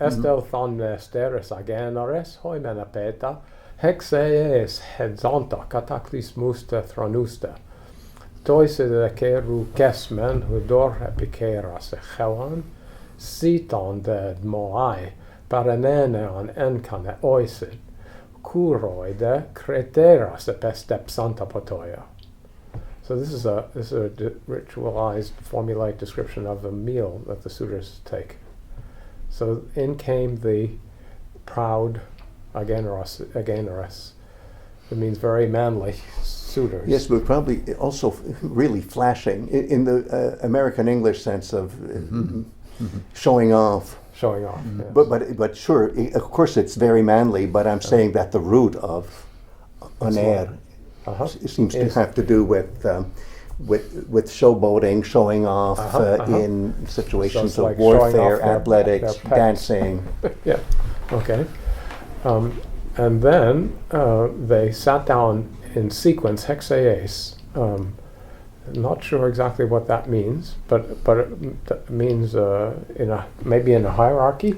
ήλθον μνηστῆρες ἀγήνορες, χοίμεν ἐπειτα, ἑξείης ხედζόντα κατὰ κλισμούς τε θρονούστε. Τοῖσι δε κήρυκες μεν ὕδωρ επικήρας ἔχευαν, σῖτον δε δμဠαὶ παρενήνεον εν κανέοισιν, κοῦροι δε κρητῆρας ἐπεστέψαντο ποτοῖο. So this is a ritualized, formulaic description of a meal that the suitors take. So in came the proud ἀγήνορες. It means very manly suitors. Yes, but probably also really flashing in the American English sense of showing off. Showing off. Yes. But sure, of course, it's very manly. But I'm saying that the root of ἀγήνορες seems to have to do with showboating, showing off in situations so of like warfare, athletics, dancing. Yeah. Okay. And then they sat down in sequence, ἑξείης. Not sure exactly what that means, but it means maybe in a hierarchy,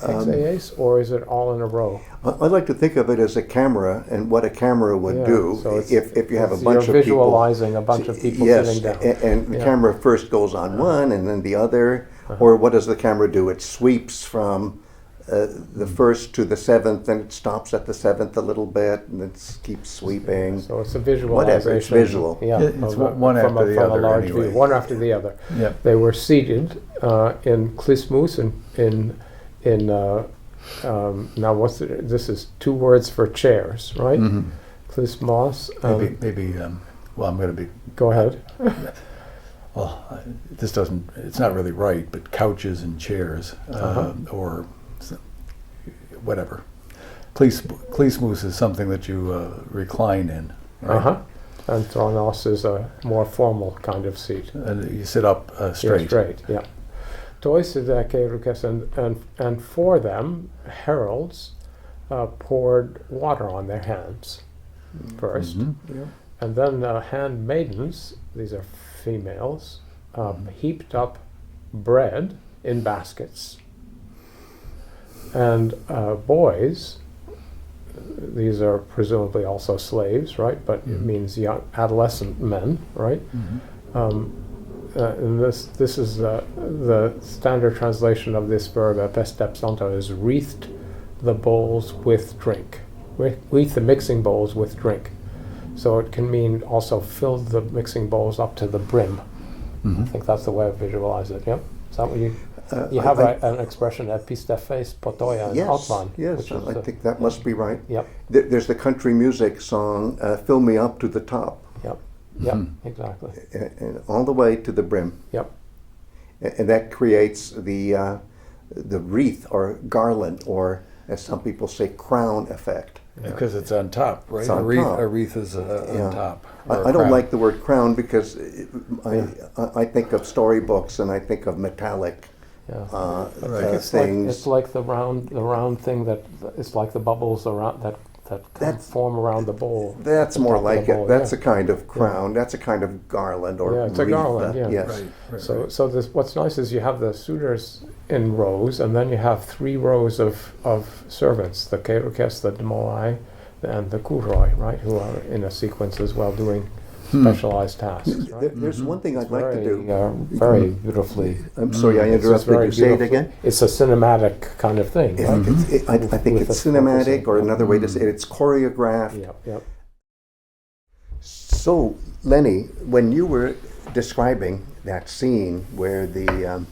�εξείης, or is it all in a row? I like to think of it as a camera and what a camera would do so if you have a bunch of you're people. visualizing a bunch of people sitting down. And the camera first goes on one and then the other, or what does the camera do? It sweeps from the first to the seventh, and it stops at the seventh a little bit, and it keeps sweeping. So it's a visualization. Whatever, it's visual. Yeah, it's one after the other. From a large anyway. view, one after the other. Yeah. They were seated in klissmus, in now this is two words for chairs, right? Klissmus. Maybe. Well, I'm going to be. Go ahead. Well, it's not really right, but couches and chairs, or whatever. Klissmus is something that you recline in, right? And thronos is a more formal kind of seat. And you sit up straight. Yeah, straight, yeah. Tοῖσι δε κήρυκες, and for them, heralds poured water on their hands first. And then handmaidens, these are females, heaped up bread in baskets. And boys, these are presumably also slaves, right? But it means young adolescent men, right? And this is the standard translation of this verb, ἐπεστέψαντο, is wreathed the bowls with drink. Wreathe the mixing bowls with drink. So it can mean also filled the mixing bowls up to the brim. I think that's the way I visualize it. Yep. Is that what you have an expression, ἐπεστέψαντο ποτοΐο in ʰε�είης? Yes, I think that must be right. Yep. There's the country music song, Fill Me Up to the Top. Yep. Yep, exactly. And all the way to the brim. Yep. And that creates the wreath or garland, or as some people say, crown effect. Because it's on top, right? It's on top. top. A wreath is on top. I don't like the word crown because I think of storybooks and I think of metallic things. It's like the round thing that it's like the bubbles around that form around the bowl. That's more like it. That's a kind of crown. That's a kind of garland or it's wreath. A garland. Yeah. Yes. Right. So what's nice is you have the suitors in rows, and then you have three rows of servants: the kήρυκες, the dmဠαὶ, and the kοῦροι, right, who are in a sequence as well, doing specialized tasks. Right? There's one thing I'd like to do. Very beautifully. I'm sorry, I interrupted you. Say it again. It's a cinematic kind of thing. Right? I think it's cinematic, or another way to say it, it's choreographed. Yep. So, Lenny, when you were describing that scene where the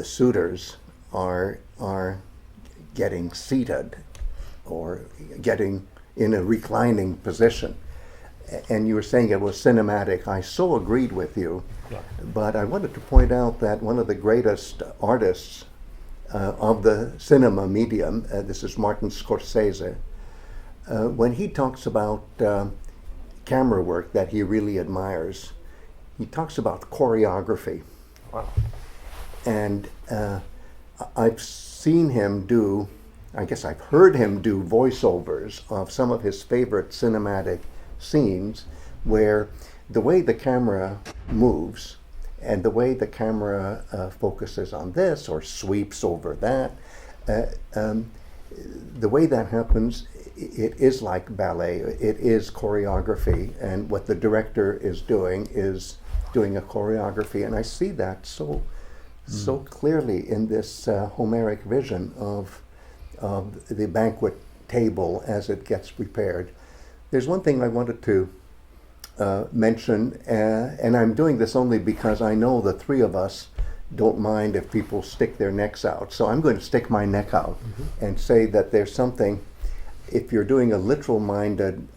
suitors are getting seated or getting in a reclining position, and you were saying it was cinematic, I so agreed with you. Yeah. But I wanted to point out that one of the greatest artists of the cinema medium, this is Martin Scorsese, when he talks about camera work that he really admires, he talks about choreography. Wow. And I've seen him do, I guess I've heard him do voiceovers of some of his favorite cinematic scenes where the way the camera moves and the way the camera focuses on this or sweeps over that, the way that happens, it is like ballet. It is choreography, and what the director is doing a choreography, and I see that so clearly in this Homeric vision of the banquet table as it gets prepared. There's one thing I wanted to mention, and I'm doing this only because I know the three of us don't mind if people stick their necks out. So I'm going to stick my neck out and say that there's something, if you're doing a literal-minded,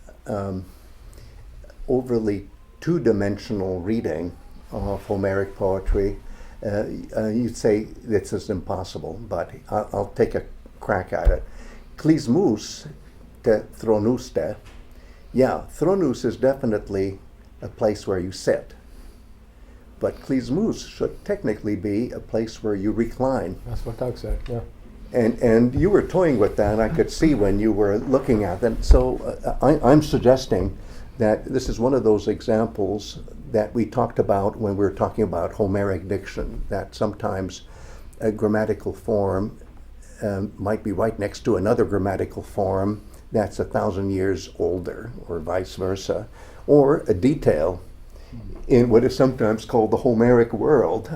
overly two-dimensional reading of Homeric poetry, you'd say this is impossible, but I'll take a crack at it. Κλισμούς te thronouste. Yeah, thronous is definitely a place where you sit. But κλισμούς should technically be a place where you recline. That's what Doug said, yeah. And you were toying with that, I could see when you were looking at them. So I'm suggesting that this is one of those examples that we talked about when we were talking about Homeric diction, that sometimes a grammatical form might be right next to another grammatical form that's 1,000 years older, or vice versa, or a detail in what is sometimes called the Homeric world,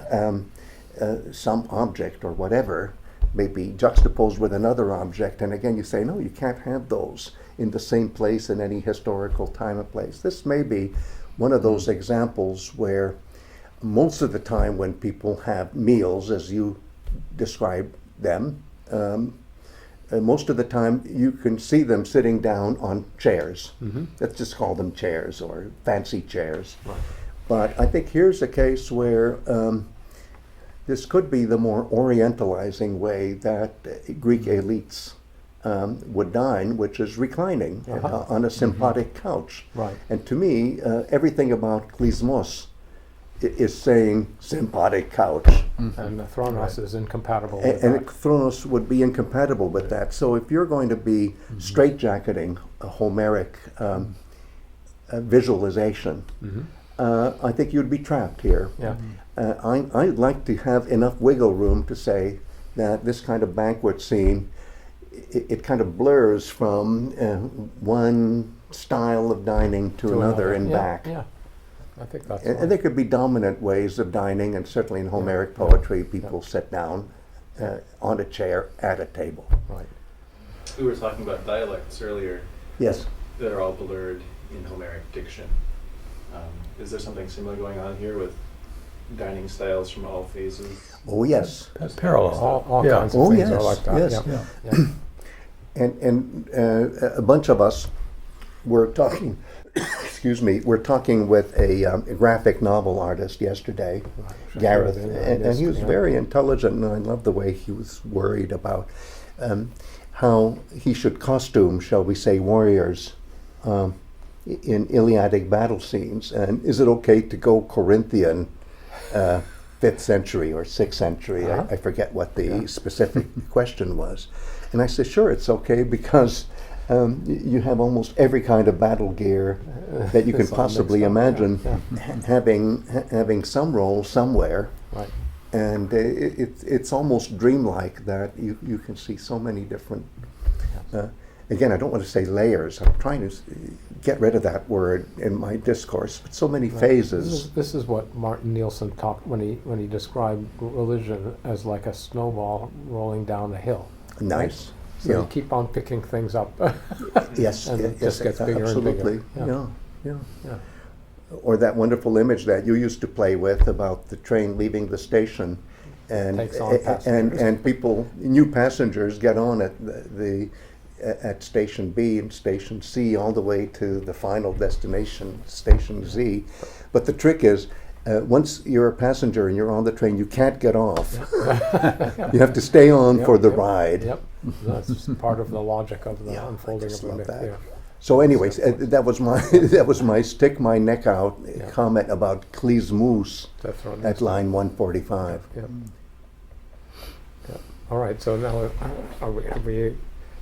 some object or whatever may be juxtaposed with another object, and again you say, no, you can't have those in the same place in any historical time and place. This may be one of those examples where most of the time when people have meals, as you describe them, most of the time you can see them sitting down on chairs. Let's just call them chairs or fancy chairs. Right. But I think here's a case where this could be the more orientalizing way that Greek elites would dine, which is reclining on a sympathetic couch. Right. And to me, everything about κλισμούς is saying sympathetic couch. And the thronos is incompatible with And that. thronos would be incompatible with that. So if you're going to be straitjacketing a Homeric visualization, I think you'd be trapped here. Yeah. I'd like to have enough wiggle room to say that this kind of banquet scene, it kind of blurs from one style of dining to another and back. Yeah, I think that's And there could be dominant ways of dining, and certainly in Homeric poetry, people sit down on a chair at a table. right. We were talking about dialects earlier. Yes. They're all blurred in Homeric diction. Is there something similar going on here with dining styles from all phases? Oh, yes. Parallel. All Yeah. kinds of Oh, things yes, are like that. yes. Yeah. Yeah. Yeah. And a bunch of us were talking, excuse me, we're talking with a graphic novel artist yesterday, Gareth, and he was very intelligent, and I love the way he was worried about how he should costume, shall we say, warriors in Iliadic battle scenes. And is it okay to go Corinthian 5th century or 6th century? I forget what the specific question was. And I said, sure, it's okay, because you have almost every kind of battle gear that you can It's all possibly mixed up, imagine yeah. having some role somewhere. Right. And it's almost dreamlike that you can see so many different, again, I don't want to say layers. I'm trying to get rid of that word in my discourse, but so many phases. This is what Martin Nielsen talked when he described religion as like a snowball rolling down a hill. Nice. So you keep on picking things up. Yes, and it just gets bigger absolutely. and bigger. Yeah. Or that wonderful image that you used to play with about the train leaving the station, and Takes on passengers. and people, new passengers, get on at at station B and station C all the way to the final destination, station Z. But the trick is, once you're a passenger and you're on the train, you can't get off. You have to stay on for the ride. Yep, that's part of the logic of the unfolding of the love myth. that. Yeah. So, anyways, that was my stick my neck out comment about κλισμούς That's right. at line 145. Yep. Yep. All right. So now, are we?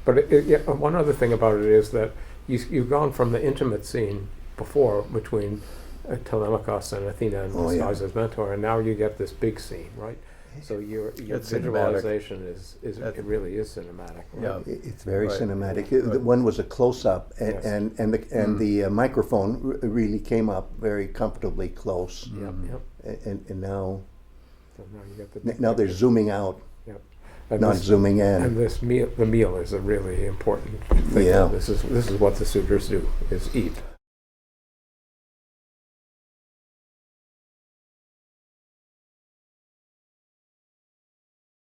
But one other thing about it is that you've gone from the intimate scene before between Telemachus and Athena and Oh, yeah. as mentor, and now you get this big scene, right? So your It's visualization is That's- it really is cinematic. Right? Yeah. It's very Right. cinematic. Right. The one was a close-up, Yes. and the microphone really came up very comfortably close. Yep, yep. And now So now you get the big now they're picture. zooming out, Yep. And not this, zooming and in. this meal, the meal is a really important thing. Yeah. This is what the sutras do, is eat.